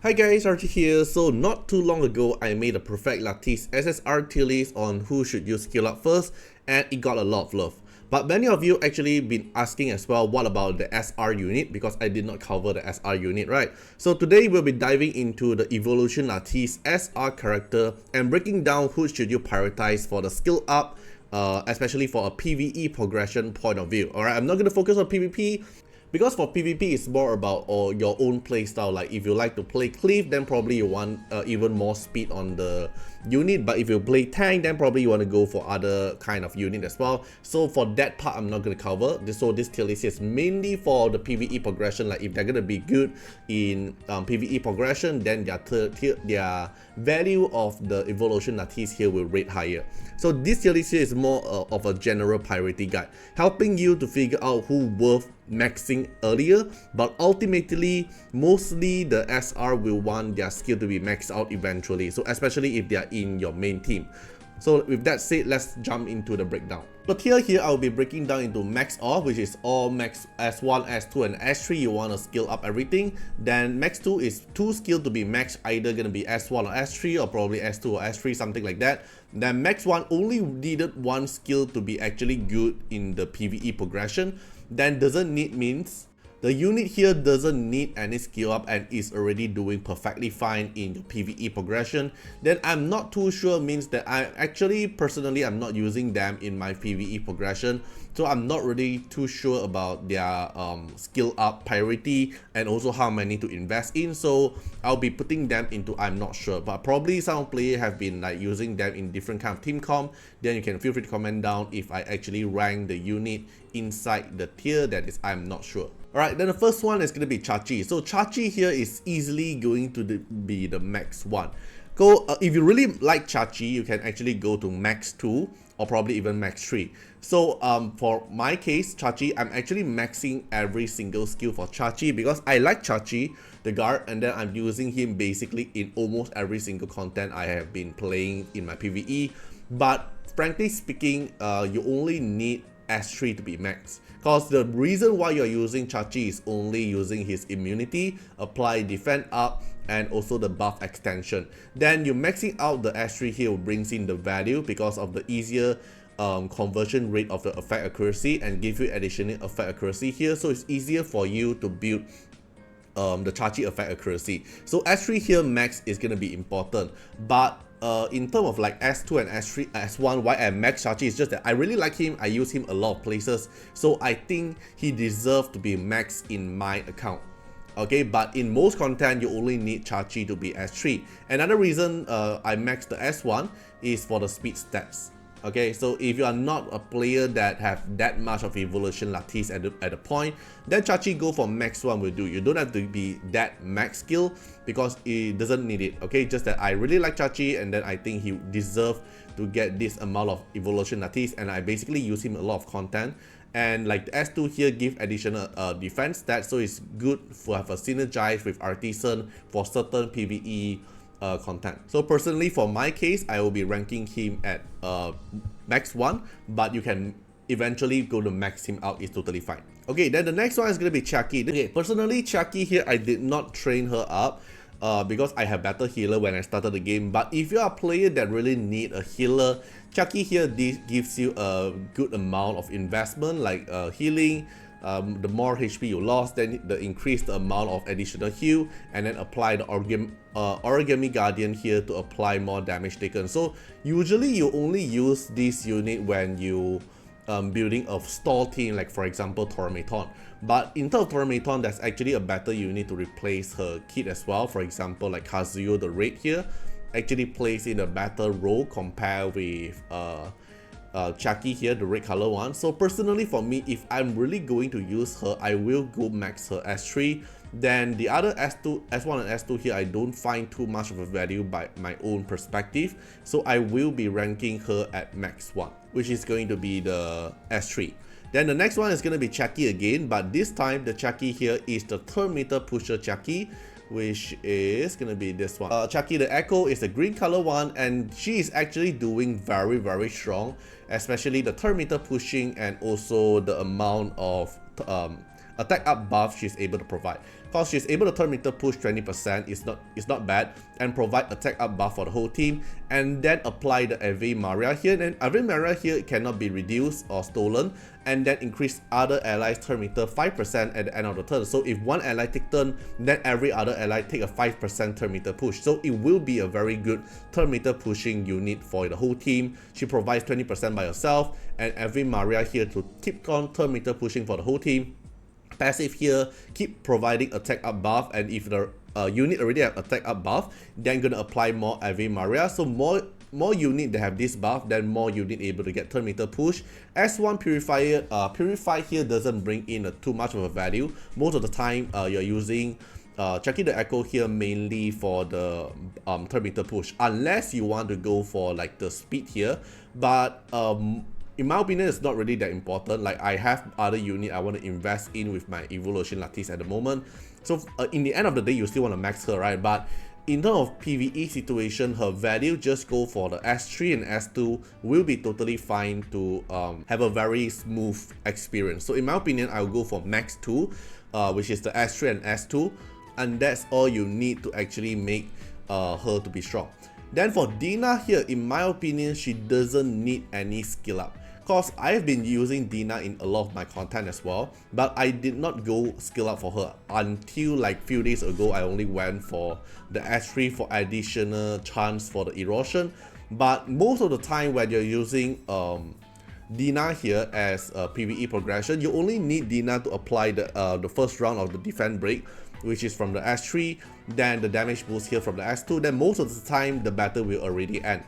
Hi guys, Artiar here. So not too long ago, I made a perfect Lattice SSR tier list on who should you skill up first, and it got a lot of love. But many of you actually been asking as well, what about the SR unit, because I did not cover the SR unit, right? So today we'll be diving into the Evolution Lattice SR character and breaking down who should you prioritize for the skill up, especially for a PvE progression point of view. Alright, I'm not going to focus on PvP, because for PvP it's more about your own playstyle. Like if you like to play cleave, then probably you want even more speed on the unit, but if you play tank, then probably you want to go for other kind of unit as well. So for that part I'm not going to cover this. So this tier list is mainly for the PvE progression. Like if they're going to be good in PvE progression, then their value of the evolution Lattice here will rate higher. So this tier list here is more of a general priority guide, helping you to figure out who worth maxing earlier, but ultimately mostly the SR will want their skill to be maxed out eventually, so especially if they are in your main team. So with that said, let's jump into the breakdown. So here I'll be breaking down into max off, which is all max S1, S2 and S3. You want to skill up everything. Then max 2 is 2 skill to be maxed, either gonna be S1 or S3 or probably S2 or S3, something like that. Then max 1 only needed 1 skill to be actually good in the PvE progression. Then doesn't need means the unit here doesn't need any skill up and is already doing perfectly fine in the PvE progression. Then I'm not too sure means that I actually personally I'm not using them in my PvE progression, so I'm not really too sure about their skill up priority and also how many to invest in. So I'll be putting them into I'm not sure, but probably some players have been like using them in different kind of team comp. Then you can feel free to comment down if I actually rank the unit inside the tier that is I'm not sure. Alright, then the first one is going to be Chachi. So Chachi here is easily going to be the max 1. If you really like Chachi, you can actually go to max 2 or probably even max 3. So for my case, Chachi, I'm actually maxing every single skill for Chachi because I like Chachi the Guard, and then I'm using him basically in almost every single content I have been playing in my PvE. But frankly speaking, you only need S3 to be maxed, because the reason why you're using Chachi is only using his immunity, apply defend up, and also the buff extension. Then you maxing out the S3 here brings in the value because of the easier conversion rate of the effect accuracy and give you additional effect accuracy here, so it's easier for you to build the Chachi effect accuracy. So S3 here max is going to be important, but in terms of like S2 and S3, S1, why I max Chachi is just that I really like him, I use him a lot of places, so I think he deserves to be maxed in my account. Okay, but in most content, you only need Chachi to be S3. Another reason I max the S1 is for the speed stats. Okay, so if you are not a player that have that much of evolution Lattice at the point, then Chachi go for max 1 will do. You don't have to be that max skill because it doesn't need it. Okay, just that I really like Chachi, and then I think he deserves to get this amount of evolution Lattice, and I basically use him a lot of content. And like the S2 here give additional defense stats, so it's good for have a synergize with Artisan for certain PvE content. So personally for my case, I will be ranking him at max 1, but you can eventually go to max him out, is totally fine. Okay, then the next one is going to be Chiaki. Okay, personally Chiaki here I did not train her up because I have better healer when I started the game. But if you are a player that really need a healer, Chiaki here gives you a good amount of investment, like healing. The more HP you lost, then the increase the amount of additional heal, and then apply the Origami Guardian here to apply more damage taken. So usually you only use this unit when you building a stall team, like for example Tormaton. But in terms of Tormaton, there's actually a better unit to replace her kit as well. For example, like Kazuyo the Reverie here actually plays in a better role compared with Chiaki here, the red color one. So personally for me, if I'm really going to use her, I will go max her S3. Then the other S1 and S2 here, I don't find too much of a value by my own perspective, so I will be ranking her at max 1, which is going to be the S3. Then the next one is going to be Chiaki again, but this time the Chiaki here is the turn meter pusher Chiaki, which is gonna be this one. Chiaki The Echo is the green color one, and she is actually doing very strong, especially the turn meter pushing and also the amount of attack up buff she's able to provide. cause she's able to turn meter push 20%, it's not bad, and provide attack up buff for the whole team, and then apply the Ave Maria here, and Ave Maria here cannot be reduced or stolen, and then increase other allies turn meter 5% at the end of the turn. So if one ally take turn, then every other ally take a 5% turn meter push. So it will be a very good turn meter pushing unit for the whole team. She provides 20% by herself, and Ave Maria here to keep on turn meter pushing for the whole team. Passive here, keep providing attack up buff, and if the unit already have attack up buff, then gonna apply more Ave Maria. So more unit that have this buff, then more unit able to get turn meter push. S1 Purify here doesn't bring in too much of a value. Most of the time you're using Chiaki The Echo here mainly for the turn meter push, unless you want to go for like the speed here, but in my opinion, it's not really that important. Like, I have other unit I want to invest in with my Evolution Lattice at the moment. So in the end of the day, you still want to max her, right? But in terms of PvE situation, her value just go for the S3 and S2 will be totally fine to have a very smooth experience. So in my opinion, I'll go for max 2, which is the S3 and S2, and that's all you need to actually make her to be strong. Then for Dinah here, in my opinion, she doesn't need any skill up. Cause I've been using Dinah in a lot of my content as well, but I did not go skill up for her until like few days ago. I only went for the S3 for additional chance for the erosion. But most of the time when you're using Dinah here as a PvE progression, you only need Dinah to apply the first round of the defense break, which is from the S3, then the damage boost here from the S2, then most of the time the battle will already end.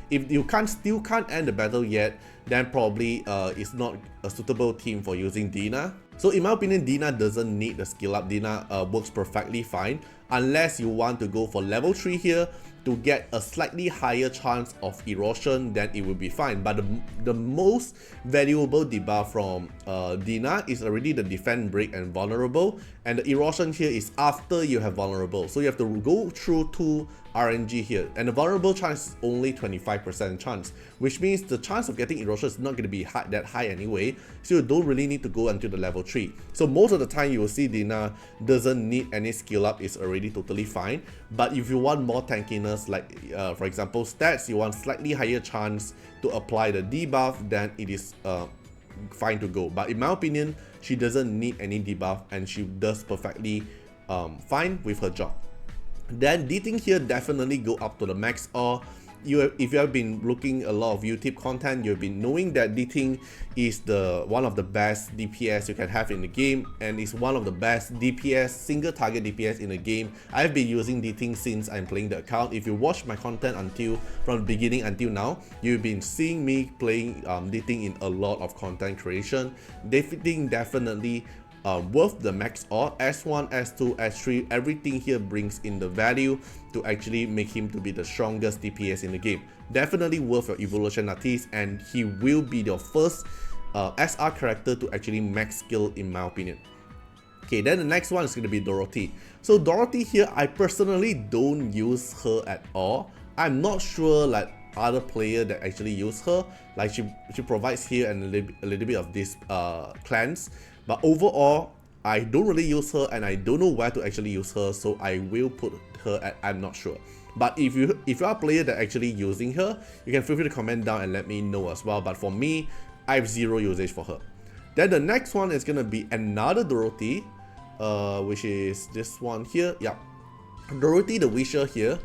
If you still can't end the battle yet, then probably it's not a suitable team for using Dinah. So in my opinion, Dinah doesn't need the skill up. Dinah works perfectly fine, unless you want to go for level 3 here to get a slightly higher chance of erosion, then it will be fine. But the most valuable debuff from Dinah is already the defense break and vulnerable, and the erosion here is after you have vulnerable. So you have to go through 2 RNG here, and the vulnerable chance is only 25% chance, which means the chance of getting erosion is not going to be that high anyway, so you don't really need to go until the level 3. So most of the time you will see Dinah doesn't need any skill up, it's already totally fine. But if you want more tankiness, like for example stats, you want slightly higher chance to apply the debuff, then it is fine to go. But in my opinion, she doesn't need any debuff, and she does perfectly fine with her job. Then Diting here definitely go up to the max, or if you have been looking a lot of YouTube content, you've been knowing that Diting is one of the best DPS you can have in the game, and is one of the best DPS, single target DPS in the game. I've been using Diting since I'm playing the account. If you watch my content from the beginning until now, you've been seeing me playing Diting in a lot of content creation. Diting definitely worth the max or S1, S2, S3, everything here brings in the value to actually make him to be the strongest DPS in the game. Definitely worth your Evolution Lattice, and he will be your first SR character to actually max skill in my opinion. Okay, then the next one is going to be Dorothy. So Dorothy here, I personally don't use her at all. I'm not sure like other player that actually use her. Like she provides here and a little bit of this cleanse. But overall, I don't really use her, and I don't know where to actually use her, so I will put her at I'm not sure. But if you are a player that actually using her, you can feel free to comment down and let me know as well. But for me, I have zero usage for her. Then the next one is gonna be another Dorothy, which is this one here. Yeah, Dorothy the Wisher here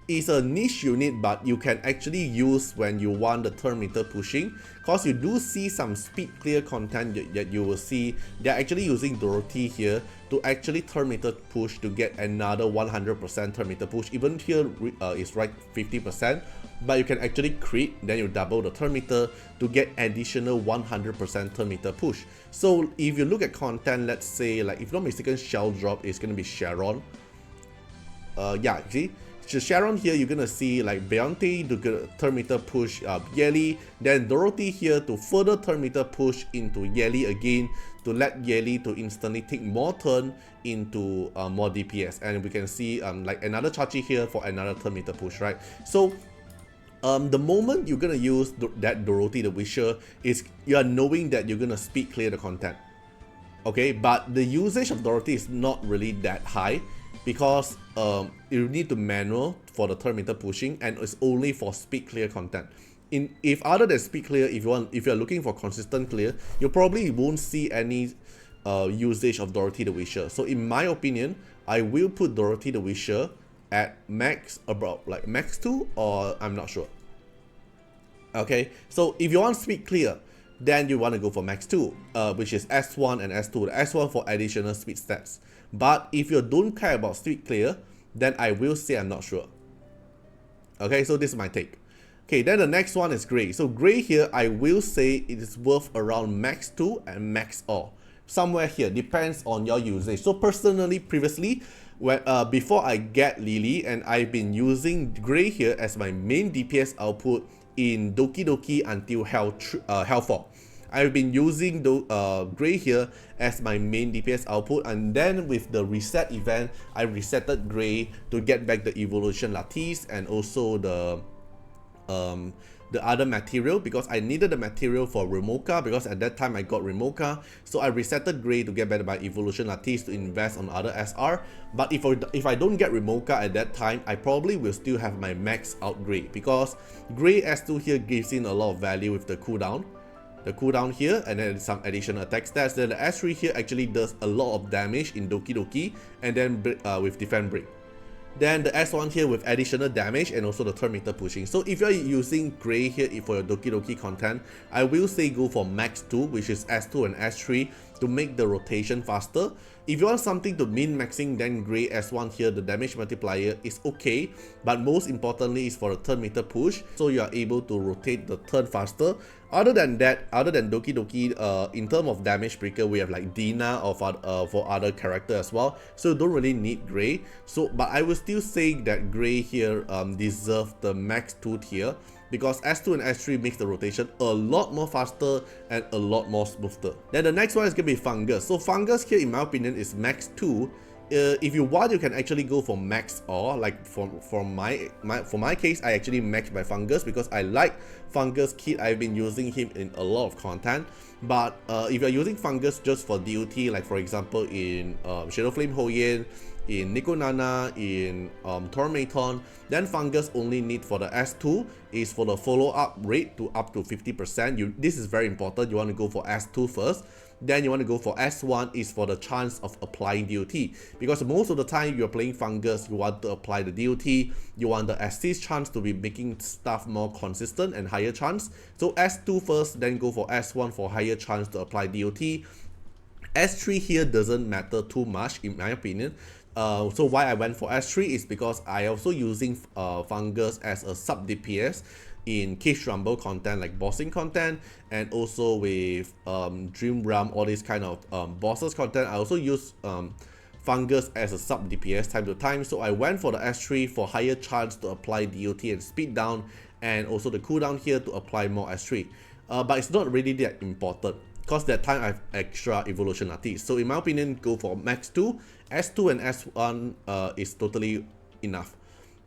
is a niche unit, but you can actually use when you want the turn meter pushing, cause you do see some speed clear content that you will see they're actually using Dorothy here to actually turn meter push to get another 100% turn meter push. Even here is right 50%, but you can actually crit, then you double the turn meter to get additional 100% turn meter push. So if you look at content, let's say like if not mistaken, shell drop is gonna be Sharon. Yeah, see. So Sharon here, you're gonna see like Beyonce to turn meter push Yeli, then Dorothy here to further turn meter push into Yeli again to let Yeli to instantly take more turn into more DPS, and we can see like another Chachi here for another turn meter push, right? So the moment you're gonna use that Dorothy the Wisher is you are knowing that you're gonna speed clear the content. Okay, but the usage of Dorothy is not really that high because you need to manual for the turn meter pushing, and it's only for speed clear content. If other than speed clear, if you're looking for consistent clear, you probably won't see any usage of Dorothy the Wisher. So in my opinion, I will put Dorothy the Wisher at max, about like max 2, or I'm not sure. Okay, so if you want speed clear, then you want to go for max 2, which is S1 and S2. The S1 for additional speed stats. But if you don't care about speed clear, then I will say I'm not sure. Okay, so this is my take. Okay, then the next one is Grey. So Grey here, I will say it is worth around max 2 and max all. Somewhere here, depends on your usage. So personally, previously, when before I get Lily, and I've been using Grey here as my main DPS output in Doki Doki until Hell 4. I've been using Grey here as my main DPS output, and then with the reset event, I resetted Grey to get back the evolution Lattice and also the other material, because I needed the material for Remoka, because at that time I got Remoka. So I resetted Grey to get back my evolution Lattice to invest on other SR. But if I don't get Remoka at that time, I probably will still have my max out Grey, because Grey S2 here gives in a lot of value with the cooldown. The cooldown here, and then some additional attack stats. Then the S3 here actually does a lot of damage in Doki Doki, and then with defense break. Then the S1 here with additional damage and also the turn meter pushing. So if you're using Grey here for your Doki Doki content, I will say go for max 2, which is S2 and S3, to make the rotation faster. If you want something to min-maxing, then Grey S1 here, the damage multiplier is okay, but most importantly is for the turn meter push, so you are able to rotate the turn faster. Other than that, other than Doki Doki, in terms of damage breaker, we have like Dinah for other character as well, so you don't really need Grey. So, but I will still say that Grey here deserve the max 2 tier, because S2 and S3 makes the rotation a lot more faster and a lot more smoother. Then the next one is going to be Fangus. So Fangus here, in my opinion, is max 2. If you want, you can actually go for max or, like for my case, I actually max my Fangus because I like Fangus kit. I've been using him in a lot of content. But if you're using Fangus just for DOT, like for example in Shadow Flame Hoyen, in Nico Nana, in Tormaton, then Fangus only need for the S2 is for the follow-up rate to up to 50%. This is very important. You want to go for S2 first. Then you want to go for S1 is for the chance of applying DOT, because most of the time you're playing Fangus, you want to apply the DOT, you want the assist chance to be making stuff more consistent and higher chance. So S2 first, then go for S1 for higher chance to apply DOT. S3 here doesn't matter too much in my opinion. So why I went for S3 is because I also using Fangus as a sub DPS in Cage Rumble content, like bossing content, and also with Dream Realm, all these kind of bosses content. I also use Fangus as a sub DPS time to time, so I went for the S3 for higher chance to apply DOT and speed down, and also the cooldown here to apply more S3. But it's not really that important, because that time I have extra evolution Lattice. So in my opinion, go for max 2, S2 and S1 is totally enough.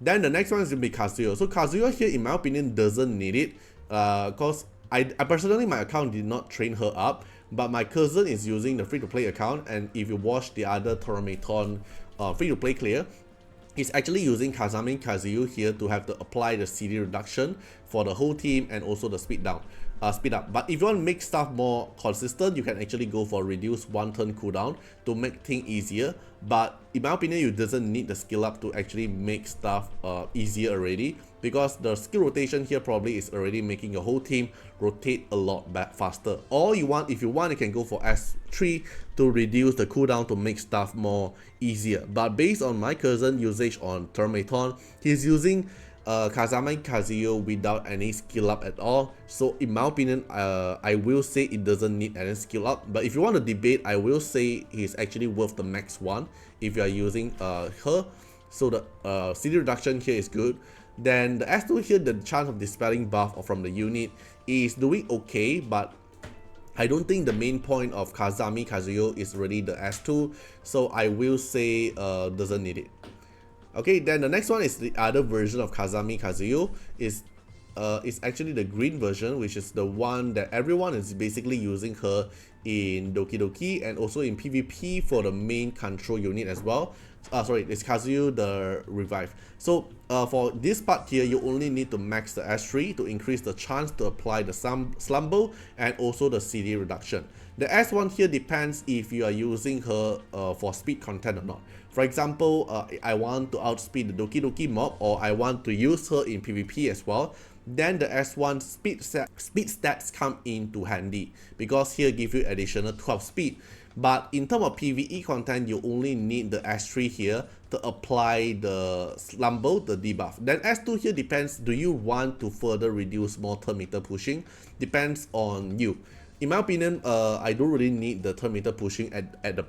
Then the next one is going to be Kazuyo. So Kazuyo here, in my opinion, doesn't need it, because I personally, my account did not train her up, but my cousin is using the free-to-play account, and if you watch the other Toramaton free-to-play clear, he's actually using Kazami Kazuyo here to have to apply the CD reduction for the whole team and also the speed up. But if you want to make stuff more consistent, you can actually go for reduce 1 turn cooldown to make things easier. But in my opinion, you doesn't need the skill up to actually make stuff easier already, because the skill rotation here probably is already making your whole team rotate a lot faster. Or if you want, you can go for S3 to reduce the cooldown to make stuff more easier. But based on my cousin usage on Tormaton, he's using Kazami Kazuyo without any skill up at all. So in my opinion, I will say it doesn't need any skill up. But if you want to debate, I will say he's actually worth the max 1 if you are using her. So the CD reduction here is good. Then the S2 here, the chance of dispelling buff from the unit is doing okay, but I don't think the main point of Kazami Kazuyo is really the S2. So I will say doesn't need it. Okay, then the next one is the other version of Kazami Kazuyo, is is actually the green version, which is the one that everyone is basically using her in Doki Doki and also in PvP for the main control unit as well. Sorry, it's Kazuyo the Revive. So for this part here, you only need to max the S3 to increase the chance to apply the Slumbo and also the CD reduction. The S1 here depends if you are using her for speed content or not. For example, I want to outspeed the Doki Doki mob, or I want to use her in PvP as well, then the S1 speed stats come into handy, because here give you additional 12 speed. But in terms of PvE content, you only need the S3 here to apply the Slumbo, the debuff. Then S2 here depends, do you want to further reduce more turn meter pushing? Depends on you. In my opinion, I don't really need the turn meter pushing at this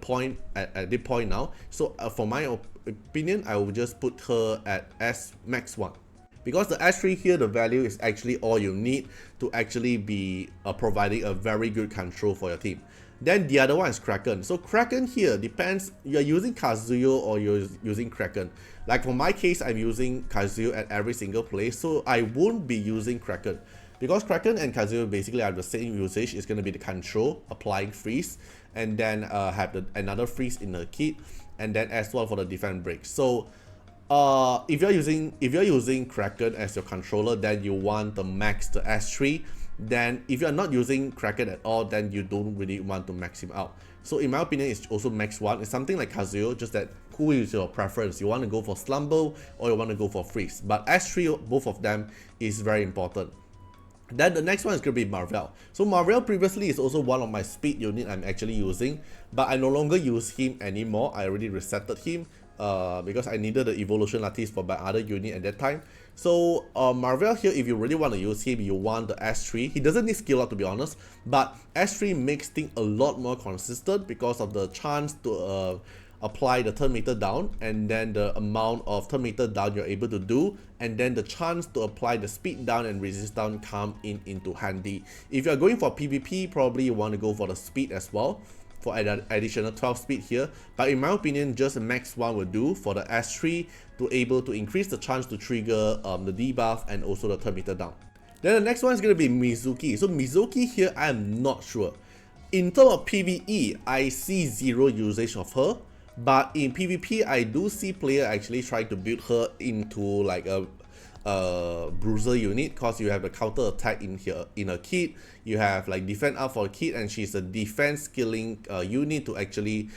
point now. So for my opinion, I will just put her at S max 1. Because the S3 here, the value is actually all you need to actually be providing a very good control for your team. Then the other one is Kraken. So Kraken here depends, you're using Kazuyo or you're using Kraken. Like for my case, I'm using Kazuyo at every single place, so I won't be using Kraken. Because Kraken and Kazuyo basically have the same usage. It's going to be the control, applying freeze, and then have another freeze in the kit, and then as well for the defense break. So if you're using Kraken as your controller, then you want to max the S3. Then if you're not using Kraken at all, then you don't really want to max him out. So in my opinion, it's also max 1. It's something like Kazuyo, just that who is your preference? You want to go for Slumbo or you want to go for freeze. But S3, both of them is very important. Then the next one is going to be Marvel. So Marvel previously is also one of my speed unit I'm actually using, but I no longer use him anymore. I already resetted him because I needed the evolution lattice for my other unit at that time. So Marvel here, if you really want to use him, you want the S3. He doesn't need skill up to be honest, but S3 makes things a lot more consistent because of the chance to apply the turn meter down, and then the amount of turn meter down you're able to do, and then the chance to apply the speed down and resist down come into handy. If you're going for PvP, probably you want to go for the speed as well, for an additional 12 speed here, but in my opinion, just a max 1 will do for the S3 to able to increase the chance to trigger the debuff and also the turn meter down. Then the next one is going to be Mizuki. So Mizuki here, I am not sure. In terms of PvE, I see zero usage of her, but in PvP, I do see player actually trying to build her into like a bruiser unit, because you have the counter attack in here in a kit, you have like defense up for a kit, and she's a defense skilling unit to actually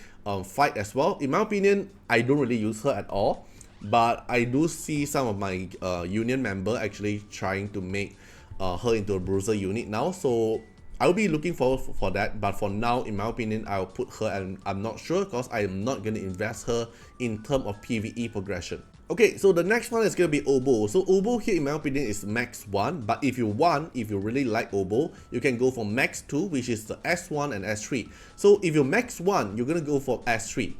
fight as well. In my opinion, I don't really use her at all, but I do see some of my union member actually trying to make her into a bruiser unit now, so I'll be looking forward for that. But for now, in my opinion, I'll put her, and I'm not sure because I am not going to invest her in terms of PvE progression. Okay, so the next one is going to be Obol. So Obol here, in my opinion, is max 1, but if you really like Obol, you can go for max 2, which is the S1 and S3. So if you max 1, you're going to go for S3.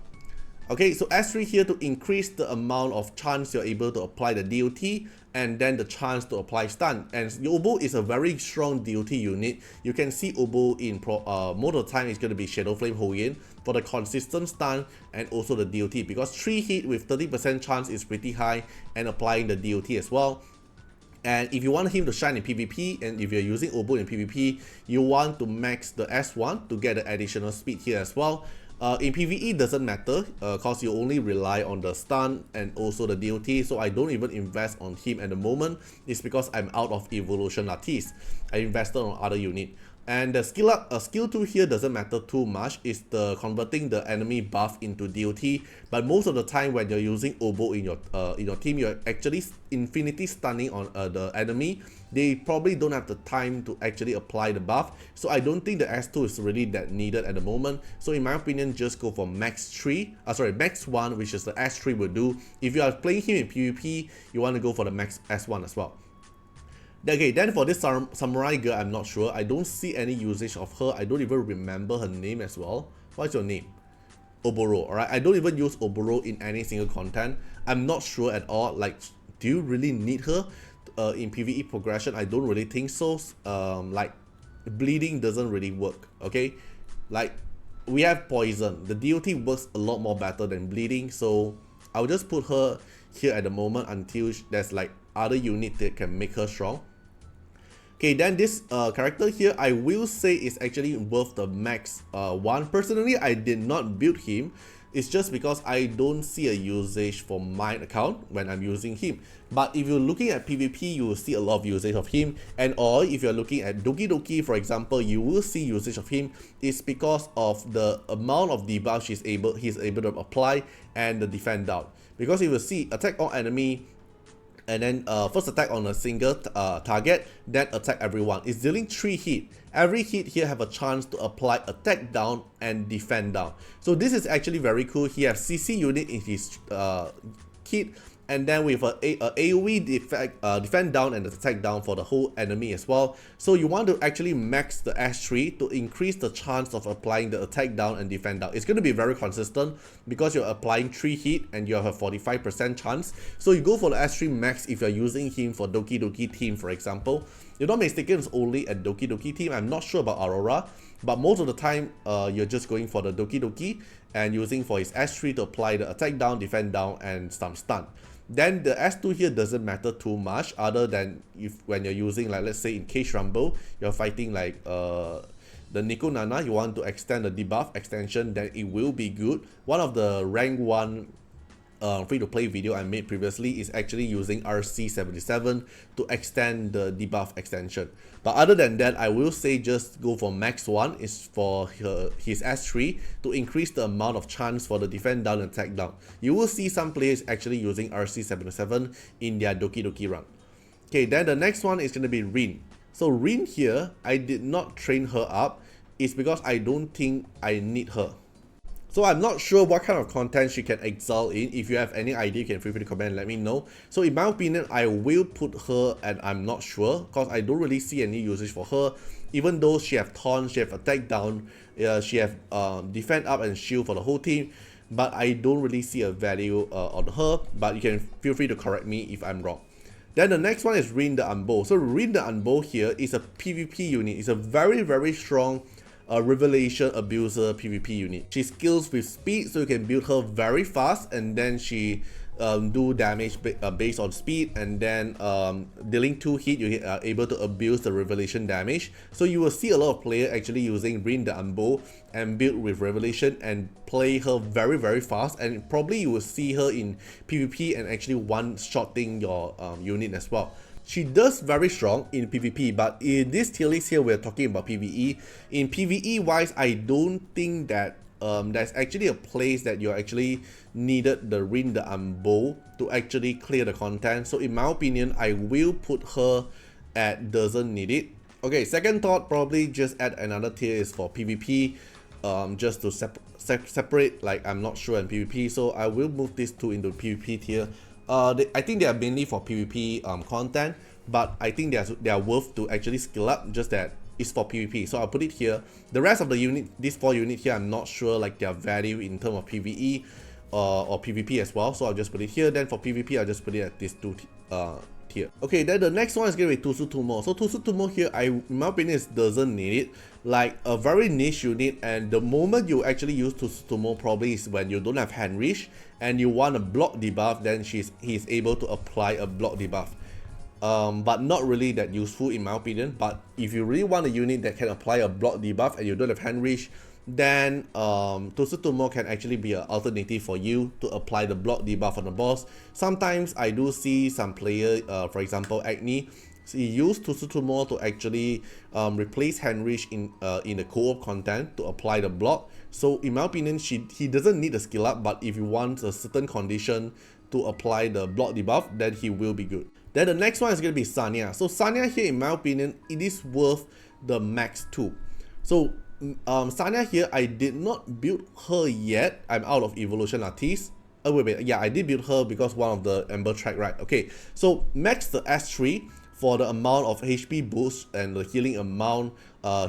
Okay, so S3 here to increase the amount of chance you're able to apply the DOT, and then the chance to apply stun. And Obol is a very strong DOT unit. You can see Obol in most of the time is going to be Shadow Flame Hoyin for the consistent stun and also the DOT, because 3 hit with 30% chance is pretty high, and applying the DOT as well. And if you want him to shine in PvP, and if you're using Obol in PvP, you want to max the S1 to get the additional speed here as well. In PvE, doesn't matter because you only rely on the stun and also the DOT, so I don't even invest on him at the moment. It's because I'm out of evolution lattice. I invested on other unit. And the skill 2 here doesn't matter too much. It's the converting the enemy buff into DOT. But most of the time when you're using Obol in your team, you're actually infinity stunning on the enemy. They probably don't have the time to actually apply the buff. So I don't think the S2 is really that needed at the moment. So in my opinion, just go for max 1, which is the S3 will do. If you are playing him in PvP, you want to go for the max S1 as well. Okay, then for this samurai girl, I'm not sure. I don't see any usage of her. I don't even remember her name as well. What's your name? Oboro, alright? I don't even use Oboro in any single content. I'm not sure at all. Like, do you really need her in PvE progression? I don't really think so. Like, bleeding doesn't really work, okay? Like, we have poison. The DOT works a lot more better than bleeding, so I'll just put her here at the moment until there's like other unit that can make her strong. Okay, then this character here, I will say is actually worth the max 1. Personally, I did not build him. It's just because I don't see a usage for my account when I'm using him. But if you're looking at PvP, you will see a lot of usage of him. And or if you're looking at Doki Doki, for example, you will see usage of him. It's because of the amount of debuff he's able to apply and the defend down. Because you will see attack all enemy, and then first attack on a single target, then attack everyone. It's dealing 3 hit. Every hit here have a chance to apply attack down and defend down. So this is actually very cool. He has CC unit in his kit, and then with a AoE defend down and attack down for the whole enemy as well. So you want to actually max the S3 to increase the chance of applying the attack down and defend down. It's going to be very consistent because you're applying 3 hit and you have a 45% chance. So you go for the S3 max if you're using him for Doki Doki team, for example. You're not mistaken, it's only a Doki Doki team. I'm not sure about Aurora, but most of the time you're just going for the Doki Doki and using for his S3 to apply the attack down, defend down, and stun. Then the S2 here doesn't matter too much, other than if when you're using, like, let's say in Cage Rumble, you're fighting like the Nico Nana, you want to extend the debuff extension, then it will be good. One of the rank 1 free-to-play video I made previously is actually using RC77 to extend the debuff extension. But other than that, I will say just go for max 1 is for his S3 to increase the amount of chance for the defend down and attack down. You will see some players actually using RC77 in their Doki Doki run. Okay, then the next one is going to be Rin. So Rin here, I did not train her up. It's because I don't think I need her. So I'm not sure what kind of content she can excel in. If you have any idea, you can feel free to comment and let me know. So in my opinion, I will put her, and I'm not sure because I don't really see any usage for her. Even though she have taunt, she have attack down, she have defend up and shield for the whole team. But I don't really see a value on her. But you can feel free to correct me if I'm wrong. Then the next one is Rin the Unbow. So Rin the Unbow here is a PvP unit. It's a very, very strong Revelation Abuser PvP unit. She skills with speed, so you can build her very fast, and then she do damage based on speed, and then dealing 2 hit, you are able to abuse the Revelation damage. So you will see a lot of players actually using Rin the Unbow and build with Revelation and play her very, very fast, and probably you will see her in PvP and actually one-shotting your unit as well. She does very strong in PvP, but in this tier list here, we're talking about PvE. In PvE wise, I don't think that there's actually a place that you actually needed the Rin the Unbow to actually clear the content. So in my opinion, I will put her at doesn't need it. Okay, second thought, probably just add another tier is for PvP, just to separate, like, I'm not sure in PvP. So I will move these two into PvP tier. I think they are mainly for PvP content, but I think they are worth to actually skill up, just that it's for PvP. So I'll put it here. The rest of the unit, these 4 units here, I'm not sure like their value in terms of PvE or PvP as well. So I'll just put it here. Then for PvP, I'll just put it at these 2 tier. Okay, then the next one is going to be Tusu Tumo. So Tusu Tumo here, in my opinion, doesn't need it. Like a very niche unit, and the moment you actually use Tusu Tumo probably is when you don't have hand reach and you want a block debuff, then he's able to apply a block debuff. But not really that useful in my opinion. But if you really want a unit that can apply a block debuff and you don't have hand reach, then Tusu Tumo can actually be an alternative for you to apply the block debuff on the boss. Sometimes I do see some player, for example Agni, he used Tusu Tumo to actually replace hand reach in the co-op content to apply the block. So in my opinion, he doesn't need a skill up, but if you want a certain condition to apply the block debuff, then he will be good. Then the next one is going to be Sania. So Sania here, in my opinion, it is worth the max 2. So Sania here, I did not build her yet. I'm out of Evolution Lattice. Wait, yeah, I did build her because one of the Ember track, right? Okay, so max the S3 for the amount of HP boost and the healing amount,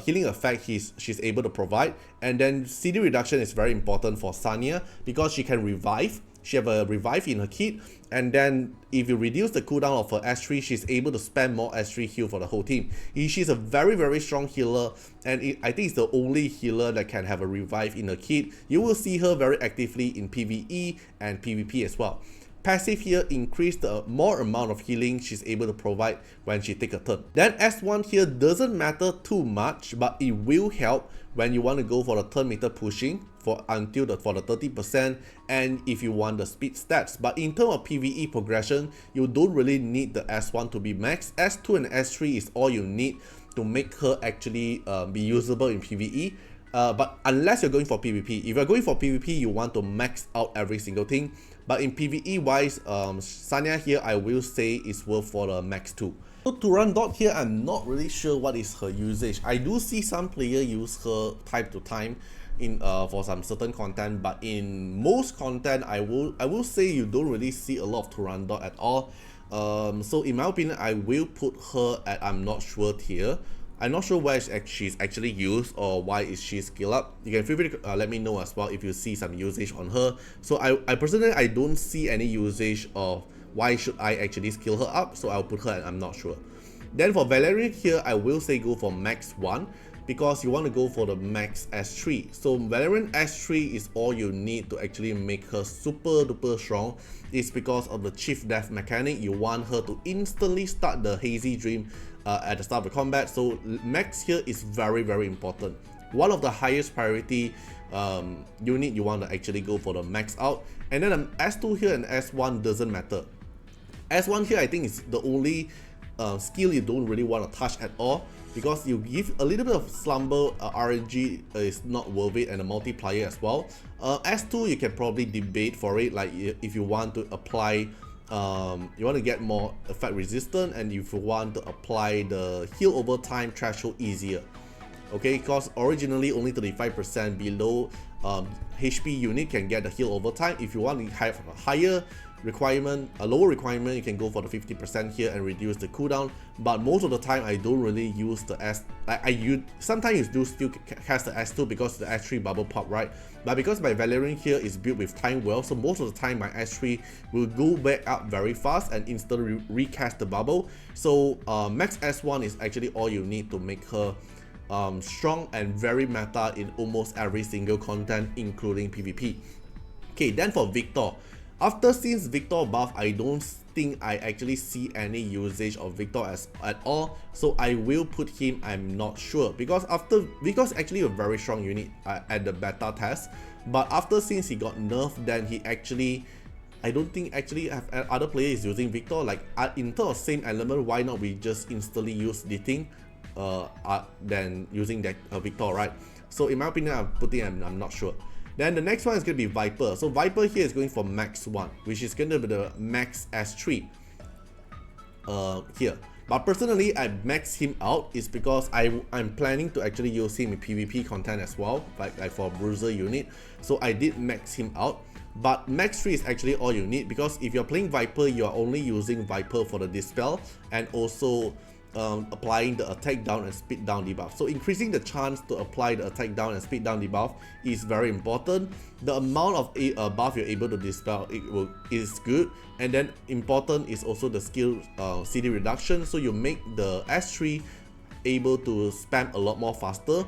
healing effect she's able to provide. And then CD reduction is very important for Sania because she can revive. She have a revive in her kit, and then if you reduce the cooldown of her S3, she's able to spam more S3 heal for the whole team. She's a very, very strong healer, and I think it's the only healer that can have a revive in her kit. You will see her very actively in PvE and PvP as well. passive here increase the more amount of healing she's able to provide when she take a turn. Then S1 here doesn't matter too much, but it will help when you want to go for the turn meter pushing for the 30%, and if you want the speed stats. But in terms of PvE progression, you don't really need the S1 to be max. S2 and S3 is all you need to make her actually be usable in PvE. But unless you're going for PvP, if you're going for PvP, you want to max out every single thing. But in PvE wise, Sania here I will say is worth for the max 2. So Turandot here, I'm not really sure what is her usage. I do see some player use her time to time in for some certain content, but in most content I will say you don't really see a lot of Turandot at all. So in my opinion, I will put her at I'm not sure tier. I'm not sure where she's actually used or why is she skill up. You can feel free to let me know as well if you see some usage on her. So I personally, I don't see any usage of why should I actually skill her up, so I'll put her at I'm not sure. Then for Valerian here, I will say go for max 1 because you want to go for the max S3. So Valerian S3 is all you need to actually make her super duper strong. It's because of the Chief Death mechanic. You want her to instantly start the Hazy Dream at the start of the combat. So max here is very important. One of the highest priority unit you want to actually go for the max out. And then S2 here and S1 doesn't matter. S1 here I think is the only skill you don't really want to touch at all, because you give a little bit of slumber RNG is not worth it, and a multiplier as well. S2 you can probably debate for it, like if you want to apply you want to get more effect resistant, and if you want to apply the heal over time threshold easier. Okay, because originally only 35% below HP unit can get the heal over time. If you want to have a higher requirement, a lower requirement, you can go for the 50% here and reduce the cooldown. But most of the time I don't really use the S. Sometimes you do still cast the S2 because the S3 bubble pop, right? But because my Valerian here is built with time well, so most of the time my S3 will go back up very fast and instantly recast the bubble. So max S1 is actually all you need to make her strong and very meta in almost every single content, including PvP. Okay, then for Victor. Since Victor buff, I don't think I actually see any usage of Victor at all, so I will put him I'm not sure, because Victor's actually a very strong unit at the beta test, but since he got nerfed, then he actually, I don't think actually have other players using Victor. Like in terms of same element, why not we just instantly use Diting than using that Victor, right? So in my opinion, I'm putting I'm not sure. Then the next one is going to be Viper. So Viper here is going for max 1, which is going to be the max S3 here. But personally, I max him out is because I'm planning to actually use him in PvP content as well, like for Bruiser unit. So I did max him out. But max 3 is actually all you need, because if you're playing Viper, you are only using Viper for the Dispel and also applying the attack down and speed down debuff. So increasing the chance to apply the attack down and speed down debuff is very important. The amount of buff you're able to dispel is good, and then important is also the skill CD reduction, so you make the S3 able to spam a lot more faster.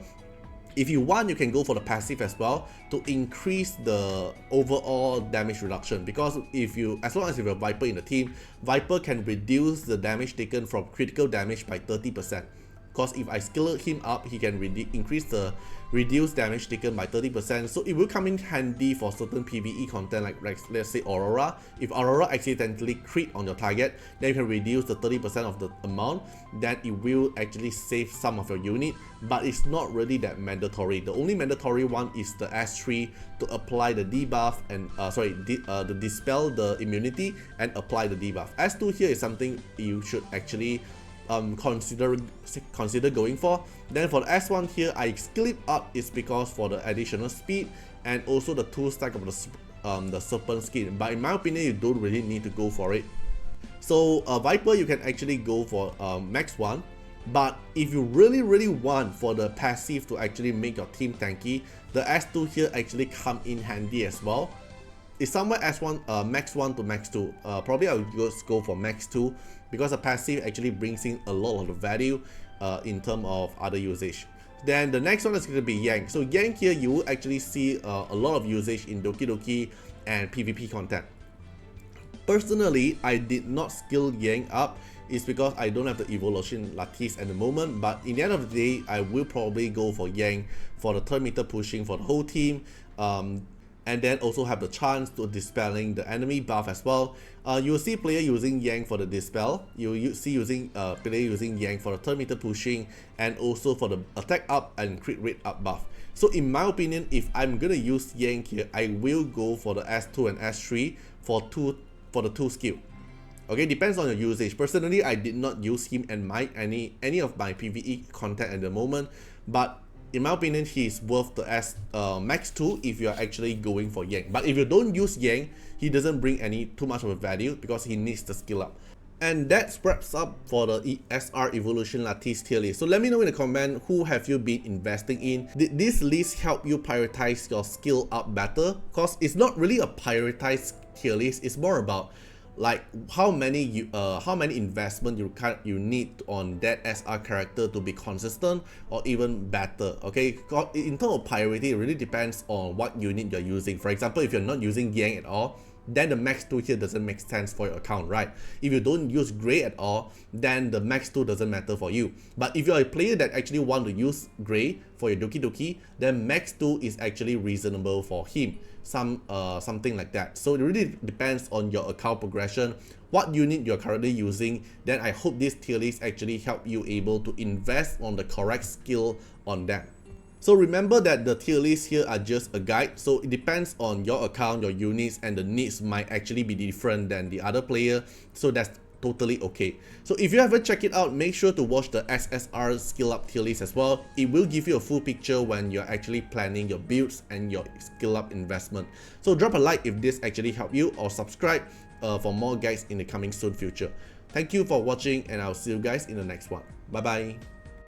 If you want, you can go for the passive as well to increase the overall damage reduction, because as long as you have a Viper in the team, Viper can reduce the damage taken from critical damage by 30%. Because if I skill him up, he can increase the reduced damage taken by 30%. So it will come in handy for certain PvE content, like let's say Aurora. If Aurora accidentally crit on your target, then you can reduce the 30% of the amount. Then it will actually save some of your unit, but it's not really that mandatory. The only mandatory one is the S3 to apply the debuff and the dispel the immunity and apply the debuff. S2 here is something you should actually consider going for. Then for the S1 here, I skill it up is because for the additional speed and also the 2 stack of the serpent skin, but in my opinion you don't really need to go for it. So Viper you can actually go for max 1, but if you really want for the passive to actually make your team tanky, the S2 here actually come in handy as well. It's somewhere S1 max 1 to max 2. Probably I would just go for max 2 because the passive actually brings in a lot of the value in terms of other usage. Then the next one is going to be Yang. So Yang here you will actually see a lot of usage in Doki Doki and PvP content. Personally, I did not skill Yang up. It's because I don't have the evolution Lattice at the moment, but in the end of the day, I will probably go for Yang for the turn meter pushing for the whole team, and then also have the chance to dispelling the enemy buff as well. You will see player using Yang for the dispel, you see using player using Yang for the turn meter pushing, and also for the attack up and crit rate up buff. So in my opinion, if I'm gonna use Yang here, I will go for the S2 and S3 for the 2 skill. Okay, depends on your usage. Personally, I did not use him and any of my PvE content at the moment, but in my opinion, he's worth the max 2 if you're actually going for Yang. But if you don't use Yang, he doesn't bring too much of a value because he needs the skill up. And that wraps up for the SR Evolution Lattice tier list. So let me know in the comment, who have you been investing in? Did this list help you prioritize your skill up better? Because it's not really a prioritized tier list, it's more about like how many investment you need on that SR character to be consistent or even better. Okay, in terms of priority, it really depends on what unit you're using. For example, if you're not using Yang at all, then the max 2 here doesn't make sense for your account, right? If you don't use Grey at all, then the max 2 doesn't matter for you. But if you're a player that actually want to use Grey for your Doki Doki, then max 2 is actually reasonable for him. Something like that. So it really depends on your account progression, what unit you're currently using. Then I hope this tier list actually help you able to invest on the correct skill on that. So remember that the tier lists here are just a guide, so it depends on your account, your units, and the needs might actually be different than the other player, so that's totally okay. So if you haven't checked it out, make sure to watch the SSR skill up tier list as well. It will give you a full picture when you're actually planning your builds and your skill up investment. So drop a like if this actually helped you, or subscribe for more guides in the coming soon future. Thank you for watching, and I'll see you guys in the next one. Bye bye.